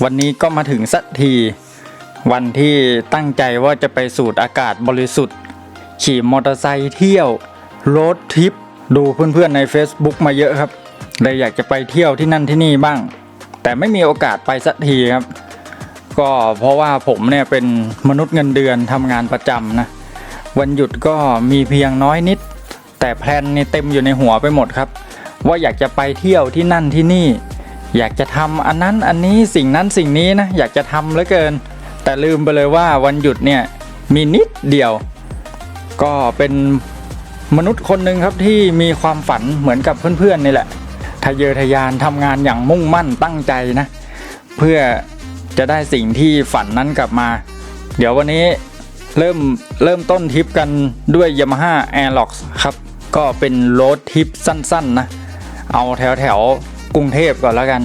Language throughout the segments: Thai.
วันนี้ก็มาถึงสักทีวันที่ตั้งใจว่าจะไปสูดอากาศบริสุทธิ์ขี่มอเตอร์ไซค์เที่ยวโรดทริปดูเพื่อนๆใน Facebook มาเยอะครับเลยอยากจะไปเที่ยวที่นั่นที่นี่บ้างแต่ไม่มีโอกาสไปสักทีครับก็เพราะว่าผมเนี่ยเป็นมนุษย์เงินเดือนทำงานประจำนะวันหยุดก็มีเพียงน้อยนิดแต่แพลนนี่เต็มอยู่ในหัวไปหมดครับว่าอยากจะไปเที่ยวที่นั่นที่นี่อยากจะทำอันนั้นอันนี้สิ่งนั้นสิ่งนี้นะอยากจะทำเหลือเกินแต่ลืมไปเลยว่าวันหยุดเนี่ยมีนิดเดียวก็เป็นมนุษย์คนหนึ่งครับที่มีความฝันเหมือนกับเพื่อนๆนี่แหละทะเยอทะยานทำงานอย่างมุ่งมั่นตั้งใจนะเพื่อจะได้สิ่งที่ฝันนั้นกลับมาเดี๋ยววันนี้เริ่มต้นทริปกันด้วย Yamaha Airlox ครับก็เป็นโรดทริปสั้นๆนะเอาแถวกรุงเทพก่อนแล้วกัน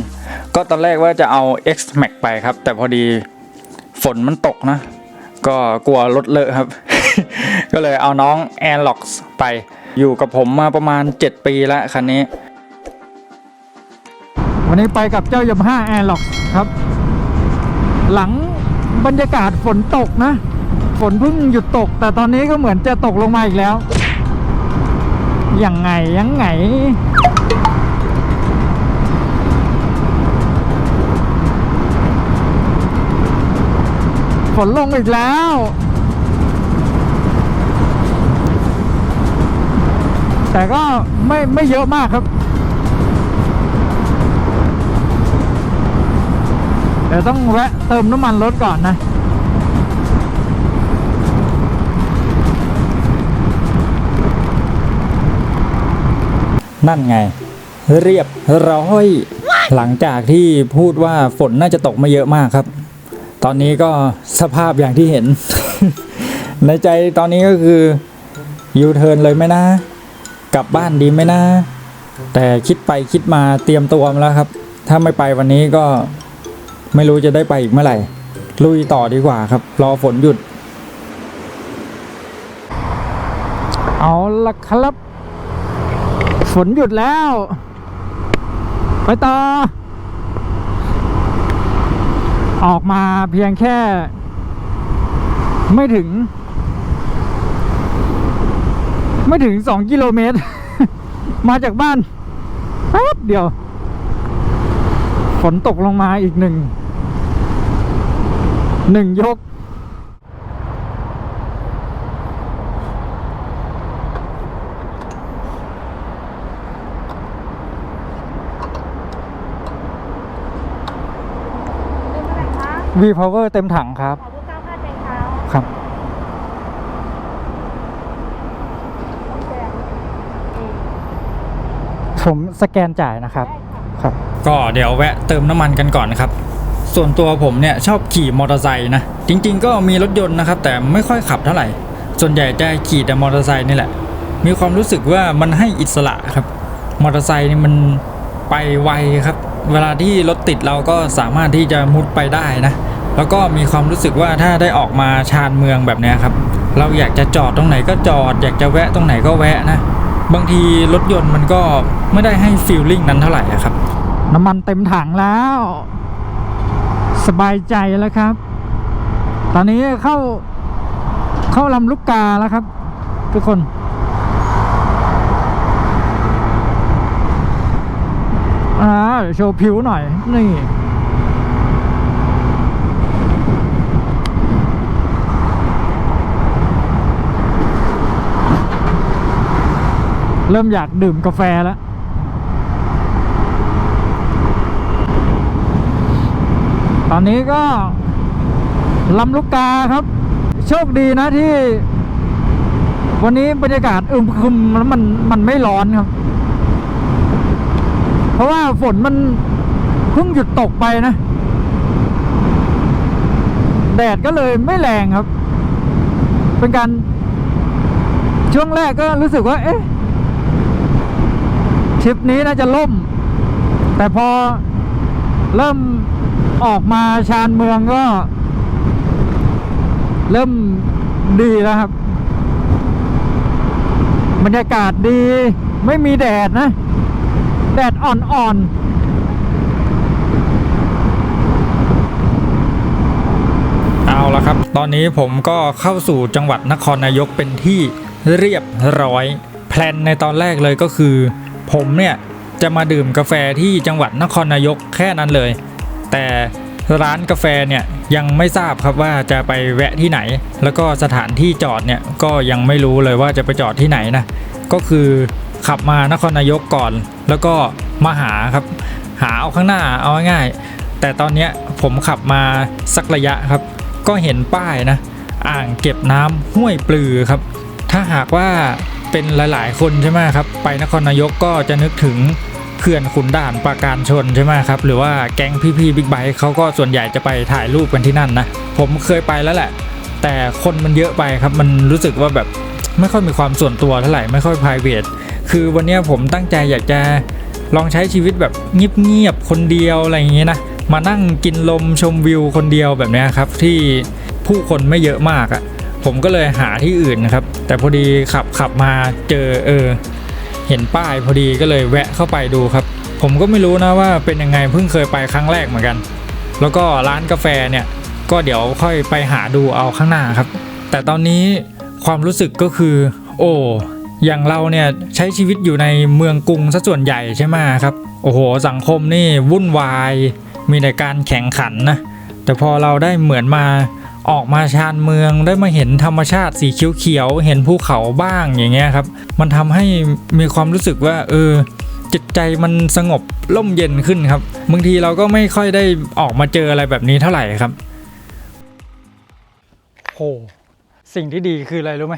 ก็ตอนแรกว่าจะเอา X-Max ไปครับแต่พอดีฝนมันตกนะก็กลัวรถเลอะครับ ก็เลยเอาน้อง Airlox ไปอยู่กับผมมาประมาณ7ปีแล้วคันนี้วันนี้ไปกับเจ้า Yamaha Airlox ครับหลังบรรยากาศฝนตกนะฝนเพิ่งหยุดตกแต่ตอนนี้ก็เหมือนจะตกลงมาอีกแล้วยังไงฝนลงอีกแล้วแต่ก็ไม่เยอะมากครับเดี๋ยวต้องแวะเติมน้ำมันรถก่อนนะนั่นไงเรียบร้อยหลังจากที่พูดว่าฝนน่าจะตกไม่เยอะมากครับตอนนี้ก็สภาพอย่างที่เห็น ในใจตอนนี้ก็คือยูเทิร์นเลยไหมนะกลับบ้านดีไหมนะแต่คิดไปคิดมาเตรียมตัวมาแล้วครับถ้าไม่ไปวันนี้ก็ไม่รู้จะได้ไปอีกเมื่อไหร่ลุยต่อดีกว่าครับรอฝนหยุดเอาละครับฝนหยุดแล้วไปต่อออกมาเพียงแค่ไม่ถึง2 กิโลเมตร มาจากบ้านแป๊บเดียวฝนตกลงมาอีกหนึ่งยกV-Power เต็มถังครับขอบคุณค่ะเต็มเท้าครับผมสแกนจ่ายนะครับครับก็เดี๋ยวแวะเติมน้ำมันกันก่อนนะครับส่วนตัวผมเนี่ยชอบขี่มอเตอร์ไซค์นะจริงๆก็มีรถยนต์นะครับแต่ไม่ค่อยขับเท่าไหร่ส่วนใหญ่จะขี่แต่มอเตอร์ไซค์นี่แหละมีความรู้สึกว่ามันให้อิสระครับมอเตอร์ไซค์นี่มันไปไวครับเวลาที่รถติดเราก็สามารถที่จะมุดไปได้นะแล้วก็มีความรู้สึกว่าถ้าได้ออกมาชานเมืองแบบนี้ครับเราอยากจะจอดตรงไหนก็จอดอยากจะแวะตรงไหนก็แวะนะบางทีรถยนต์มันก็ไม่ได้ให้ฟีลลิ่งนั้นเท่าไหร่ครับน้ำมันเต็มถังแล้วสบายใจแล้วครับตอนนี้เข้าลำลูกกาแล้วครับทุกคนเดี๋ยวโชว์ผิวหน่อยนี่เริ่มอยากดื่มกาแฟแล้วตอนนี้ก็ลำลูกกาครับโชคดีนะที่วันนี้บรรยากาศอึมครึมแล้วมันไม่ร้อนครับเพราะว่าฝนมันเพิ่งหยุดตกไปนะแดดก็เลยไม่แรงครับเป็นการช่วงแรกก็รู้สึกว่าเอ๊ะทริปนี้น่าจะล่มแต่พอเริ่มออกมาชานเมืองก็เริ่มดีแล้วครับบรรยากาศดีไม่มีแดดนะแดดอ่อนๆ ตอนนี้ผมก็เข้าสู่จังหวัดนครนายกเป็นที่เรียบร้อยแพลนในตอนแรกเลยก็คือผมเนี่ยจะมาดื่มกาแฟที่จังหวัดนครนายกแค่นั้นเลยแต่ร้านกาแฟเนี่ยยังไม่ทราบครับว่าจะไปแวะที่ไหนแล้วก็สถานที่จอดเนี่ยก็ยังไม่รู้เลยว่าจะไปจอดที่ไหนนะก็คือขับมานครนายกก่อนแล้วก็มาหาครับหาเอาข้างหน้าเอาง่ายๆแต่ตอนนี้ผมขับมาสักระยะครับก็เห็นป้ายนะอ่างเก็บน้ำห้วยปลือครับถ้าหากว่าเป็นหลายๆคนใช่ไหมครับไปนครนายกก็จะนึกถึงเขื่อนขุนด่านปราการชนใช่ไหมครับหรือว่าแก๊งพี่ๆบิ๊กไบค์เขาก็ส่วนใหญ่จะไปถ่ายรูปกันที่นั่นนะผมเคยไปแล้วแหละแต่คนมันเยอะไปครับมันรู้สึกว่าแบบไม่ค่อยมีความส่วนตัวเท่าไหร่ไม่ค่อย private คือวันนี้ผมตั้งใจอยากจะลองใช้ชีวิตแบบเงียบๆคนเดียวอะไรอย่างเงี้ยนะมานั่งกินลมชมวิวคนเดียวแบบนี้ครับที่ผู้คนไม่เยอะมากอ่ะผมก็เลยหาที่อื่นนะครับแต่พอดีขับมาเจอเห็นป้ายพอดีก็เลยแวะเข้าไปดูครับผมก็ไม่รู้นะว่าเป็นยังไงเพิ่งเคยไปครั้งแรกเหมือนกันแล้วก็ร้านกาแฟเนี่ยก็เดี๋ยวค่อยไปหาดูเอาข้างหน้าครับแต่ตอนนี้ความรู้สึกก็คือโอ้อย่างเราเนี่ยใช้ชีวิตอยู่ในเมืองกรุงซะส่วนใหญ่ใช่ไหมครับโอ้โหสังคมนี่วุ่นวายมีแต่การแข่งขันนะแต่พอเราได้เหมือนมาออกมาชานเมืองได้มาเห็นธรรมชาติสีเขียวๆเห็นภูเขาบ้างอย่างเงี้ยครับมันทำให้มีความรู้สึกว่าจิตใจมันสงบร่มเย็นขึ้นครับบางทีเราก็ไม่ค่อยได้ออกมาเจออะไรแบบนี้เท่าไหร่ครับโหสิ่งที่ดีคืออะไรรู้ไหม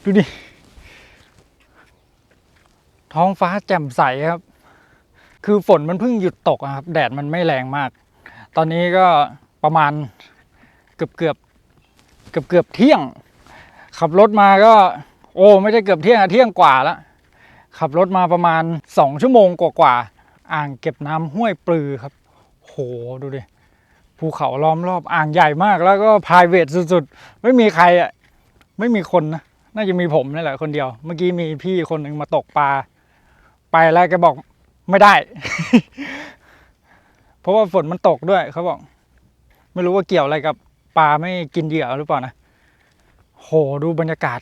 ดูดิท้องฟ้าแจ่มใสครับคือฝนมันเพิ่งหยุดตกครับแดดมันไม่แรงมากตอนนี้ก็ประมาณเกือบเที่ยงขับรถมาก็ไม่ได้เกือบเที่ยงเที่ยงกว่าแล้วขับรถมาประมาณ2 ชั่วโมงกว่าอ่างเก็บน้ำห้วยปลือครับโหดูดิภูเขาล้อมรอบอ่างใหญ่มากแล้วก็ private สุดๆไม่มีใครอ่ะไม่มีคนนะน่าจะมีผมนี่แหละคนเดียวเมื่อกี้มีพี่คนหนึ่งมาตกปลาไปแล้วแกบอกไม่ได้ เพราะว่าฝนมันตกด้วยเขาบอกไม่รู้ว่าเกี่ยวอะไรกับปลาไม่กินเหยื่อหรือเปล่านะโหดูบรรยากาศ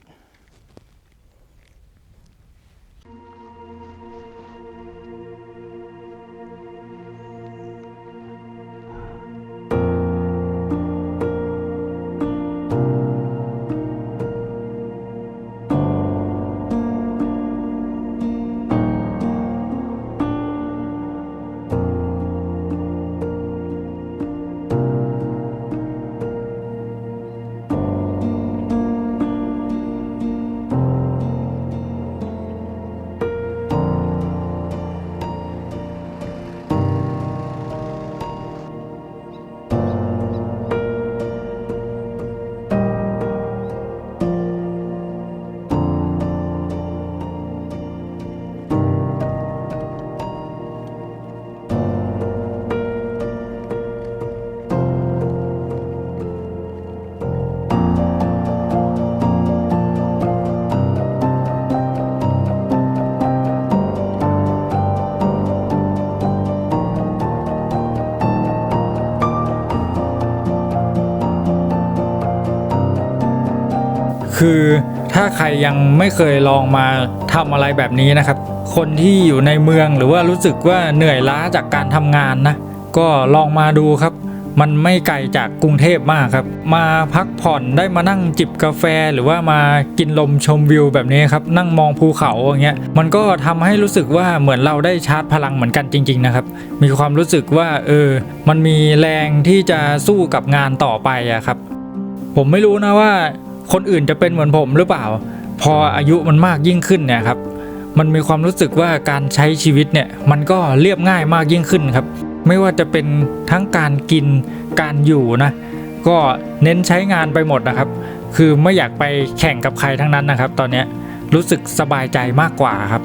คือถ้าใครยังไม่เคยลองมาทำอะไรแบบนี้นะครับคนที่อยู่ในเมืองหรือว่ารู้สึกว่าเหนื่อยล้าจากการทำงานนะก็ลองมาดูครับมันไม่ไกลจากกรุงเทพมากครับมาพักผ่อนได้มานั่งจิบกาแฟหรือว่ามากินลมชมวิวแบบนี้ครับนั่งมองภูเขาอย่างเงี้ยมันก็ทำให้รู้สึกว่าเหมือนเราได้ชาร์จพลังเหมือนกันจริงๆนะครับมีความรู้สึกว่ามันมีแรงที่จะสู้กับงานต่อไปอะครับผมไม่รู้นะว่าคนอื่นจะเป็นเหมือนผมหรือเปล่าพออายุมันมากยิ่งขึ้นเนี่ยครับมันมีความรู้สึกว่าการใช้ชีวิตเนี่ยมันก็เรียบง่ายมากยิ่งขึ้นครับไม่ว่าจะเป็นทั้งการกินการอยู่นะก็เน้นใช้งานไปหมดนะครับคือไม่อยากไปแข่งกับใครทั้งนั้นนะครับตอนนี้รู้สึกสบายใจมากกว่าครับ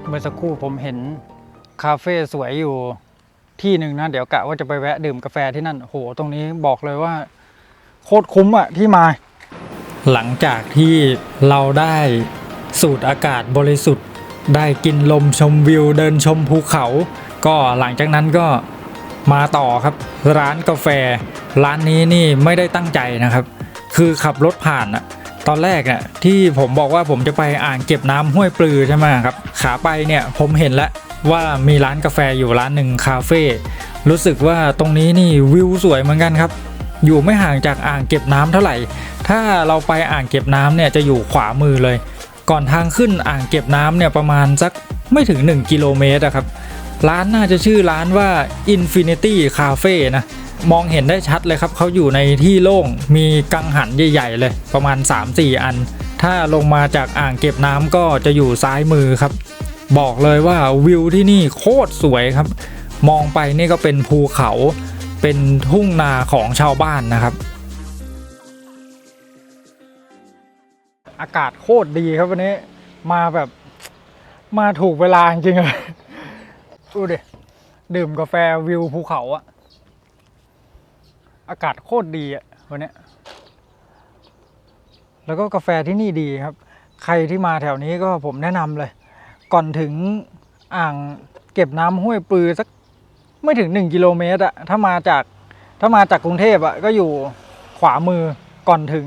เมื่อสักครู่ผมเห็นคาเฟ่สวยอยู่ที่หนึ่งนะเดี๋ยวกะว่าจะไปแวะดื่มกาแฟที่นั่นโหตรงนี้บอกเลยว่า โคตรคุ้มอะที่มาหลังจากที่เราได้สูดอากาศบริสุทธิ์ได้กินลมชมวิวเดินชมภูเขาก็หลังจากนั้นก็มาต่อครับร้านกาแฟร้านนี้นี่ไม่ได้ตั้งใจนะครับคือขับรถผ่านอะตอนแรกอะที่ผมบอกว่าผมจะไปอ่างเก็บน้ำห้วยปลือใช่ไหมครับขาไปเนี่ยผมเห็นแล้วว่ามีร้านกาแฟอยู่ร้านหนึ่งคาเฟ่รู้สึกว่าตรงนี้นี่วิวสวยเหมือนกันครับอยู่ไม่ห่างจากอ่างเก็บน้ำเท่าไหร่ถ้าเราไปอ่างเก็บน้ำเนี่ยจะอยู่ขวามือเลยก่อนทางขึ้นอ่างเก็บน้ำเนี่ยประมาณสักไม่ถึง1กิโลเมตรครับร้านน่าจะชื่อร้านว่า Infinity Cafe นะมองเห็นได้ชัดเลยครับเขาอยู่ในที่โล่งมีกังหันใหญ่ๆเลยประมาณ 3-4 อันถ้าลงมาจากอ่างเก็บน้ำก็จะอยู่ซ้ายมือครับบอกเลยว่าวิวที่นี่โคตรสวยครับมองไปนี่ก็เป็นภูเขาเป็นทุ่งนาของชาวบ้านนะครับอากาศโคตรดีครับวันนี้มาแบบมาถูกเวลาจริงๆเลยดูดิดื่มกาแฟวิวภูเขาอะอากาศโคตรดีอะวันนี้แล้วก็กาแฟที่นี่ดีครับใครที่มาแถวนี้ก็ผมแนะนำเลยก่อนถึงอ่างเก็บน้ำห้วยปลือสักไม่ถึง1กิโลเมตรอะถ้ามาจากกรุงเทพอะก็อยู่ขวามือก่อนถึง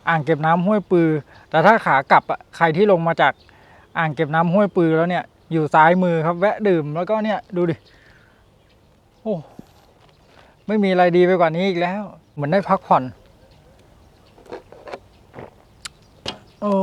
อ่างเก็บน้ำห้วยปือแต่ถ้าขากลับใครที่ลงมาจากอ่างเก็บน้ำห้วยปือแล้วเนี่ยอยู่ซ้ายมือครับแวะดื่มแล้วก็เนี่ยดูดิโอ้ไม่มีอะไรดีไปกว่านี้อีกแล้วเหมือนได้พักผ่อนโอ้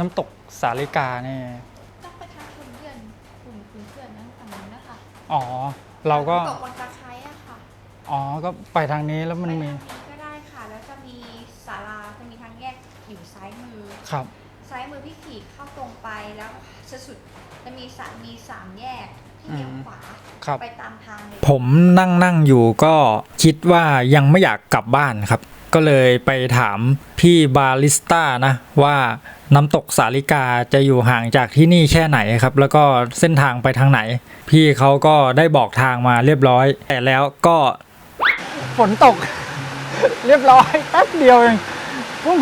น้ำตกสาลิกาเนี่ยต้องไปทางคุณเพื่อนนั่งฝั่งนู้นนะคะอ๋อเราก็ตกบนตะไคร้อะค่ะอ๋อก็ไปทางนี้แล้วมันมีก็ได้ค่ะแล้วจะมีศาลาจะมีทางแยกอยู่ซ้ายมือครับซ้ายมือพี่ขี่เข้าตรงไปแล้วสุดจะมี3แยกที่เลี้ยวขวาไปตามทางเลยผมนั่งอยู่ก็คิดว่ายังไม่อยากกลับบ้านครับก็เลยไปถามพี่บาริสต้านะว่าน้ำตกสาลิกาจะอยู่ห่างจากที่นี่แค่ไหนครับแล้วก็เส้นทางไปทางไหนพี่เขาก็ได้บอกทางมาเรียบร้อยแต่แล้วก็ฝนตกเรียบร้อยแป๊บเดียวเอง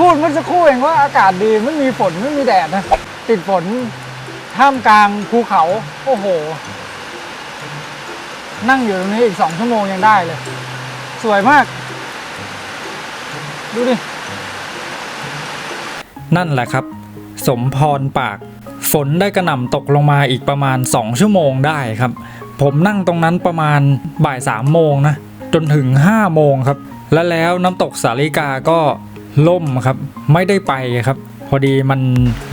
พูดเมื่อสักครู่เองว่าอากาศดีไม่มีฝนไม่มีแดดนะติดฝนท่ามกลางภูเขาโอ้โหนั่งอยู่ตรงนี้อีก2 ชั่วโมงยังได้เลยสวยมากดูดินั่นแหละครับสมพรปากฝนได้กระหน่ำตกลงมาอีกประมาณ2 ชั่วโมงได้ครับผมนั่งตรงนั้นประมาณบ่าย 3 โมงนะจนถึง5 โมงครับแล้วน้ำตกสาลิกาก็ล่มครับไม่ได้ไปครับพอดีมัน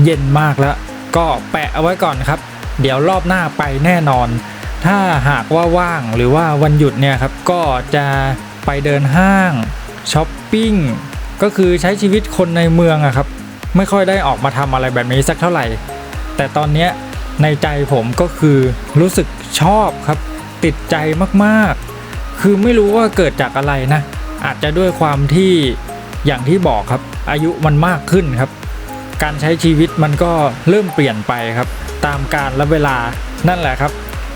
เย็นมากแล้วก็แปะเอาไว้ก่อนครับเดี๋ยวรอบหน้าไปแน่นอน ถ้าหากว่าว่างหรือว่าวันหยุดเนี่ยครับก็จะไปเดินห้างช้อปปิ้งก็คือใช้ชีวิตคนในเมืองอะครับไม่ค่อยได้ออกมาทำอะไรแบบนี้สักเท่าไหร่แต่ตอนเนี้ยในใจผมก็คือรู้สึกชอบครับติดใจมากๆคือไม่รู้ว่าเกิดจากอะไรนะอาจจะด้วยความที่อย่างที่บอกครับอายุมันมากขึ้นครับการใช้ชีวิตมันก็เริ่มเปลี่ยนไปครับตามกาลและเวลานั่นแหละครับ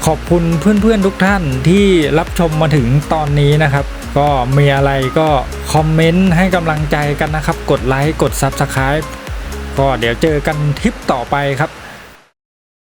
ขอบคุณเพื่อนๆทุกท่านที่รับชมมาถึงตอนนี้นะครับก็มีอะไรก็คอมเมนต์ให้กำลังใจกันนะครับกดไลค์กด Subscribe ก็เดี๋ยวเจอกันทริปต่อไปครับ